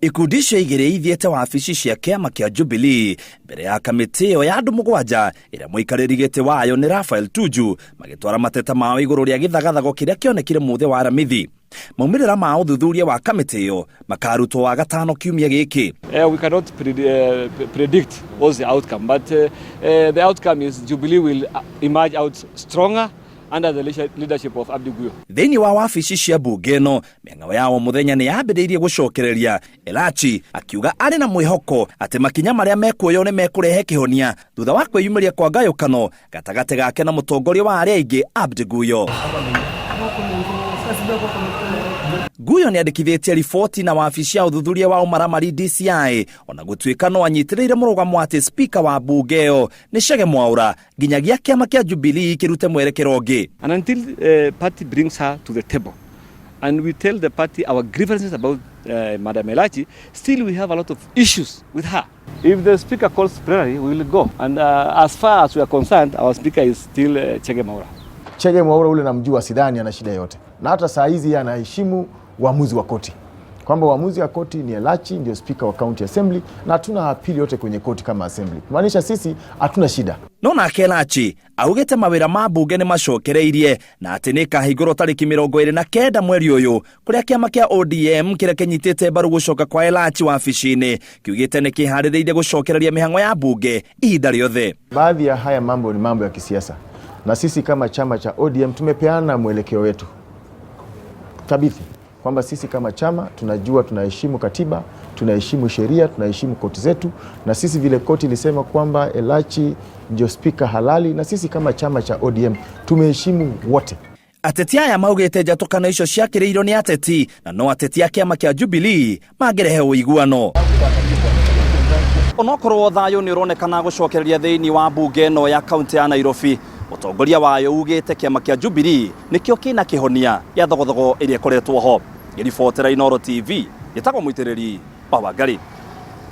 Ikundi cia igĩrĩ ithiĩte wabici cia kĩama kĩa Jubilee mbere ya kamĩtĩ ĩyo ya andũ mũgwanja ĩrĩa mũikarĩri gĩtĩ wayo nĩ Raphael Tuju magĩtwara mateta mao igũrũ rĩa gĩthagathago kĩrĩa kĩonekire mũthĩ wa Aramithi. Maumĩrĩra ma ũthuthuria wa kamĩtĩ ĩyo makarutwo wa gatano kiumia gĩkĩ. We cannot predict what's the outcome, but the outcome is Jubilee will emerge out stronger under the leadership of Abdi Guyo. Thĩinĩ wa wabici cia mbunge ĩno, mĩang'ao ya o mũthenya nĩ yambĩrĩirie gũcokereria. Elachi akiuga arĩ na mwĩhoko atĩ makinya marĩa mekuoyo nĩ mekũrehe kĩhonia thutha wa kwĩyumĩria kwa ngayũkano gatagatĩ gake na mũtongoria wa arĩa aingĩ Abdi Guyo. Guyo nĩandĩkithĩtie riboti na wabici ya ũthuthuria wa ũmaramari DCI ona gũtuĩka no anyitĩrĩire mũrũgamo atĩ spika wa mbunge ĩyo nĩ Chege Mwaura nginyagia kĩama kĩa Jubilee kĩrute mwerekero ũngĩ. And until party brings her to the table and we tell the party our grievances about Madam Elachi, still we have a lot of issues with her. If the speaker calls plenary, we will go. And as far as we are concerned, our speaker is still Chege Mwaura. Chege Mwaura ule namjua, sidhani ana shida yote. Na hata saa hizi anaheshimu uamuzi wa koti. Kwamba uamuzi wa koti ni Elachi ndio speaker wa county assembly na hatuna apili yote kwenye koti kama assembly. Kumaanisha sisi hatuna shida. No nake Elachi augĩte mawĩra ma mbunge nĩ macokereirie na atĩ nĩ kahingũrwo tarĩki 29 mweri ũyũ kũrĩa kĩama kĩa ODM kĩrĩa kĩnyitĩte mbaru gũcoka kwa Elachi wabici-inĩ kiugĩte nĩ kĩharĩrĩirie gũcokereria mĩhang'o ya mbunge ihinda rĩothe. Baadhi ya haya mambo ni mambo ya kisiasa na sisi kama chama cha ODM tumepeana mwelekeo wetu thabiti kwamba sisi kama chama tunajua tunaheshimu katiba, tunaheshimu sheria, tunaheshimu koti zetu, na sisi vile koti ilisema kwamba Elachi ndio speaker halali, na sisi kama chama cha ODM tumeheshimu wote. Ateti aya maugĩte njatũkano icio ciakĩrĩirwo nĩ ateti na no ateti a kĩama kĩa Jubilee mangĩrehe ũiguano. Onokorwo thayũ nĩ ũronekana gũcokereria thĩinĩ wa mbunge ĩno ya kaunti ya Nairobi, mũtongoria wayo ugĩte kĩama kĩa Jubilee nĩkĩo kĩna kĩhonia ya thogothogo ĩrĩa ĩkoretwo ho. Ngĩribotera Inooro TV, gĩtagwo mũitĩrĩri wa Wangari.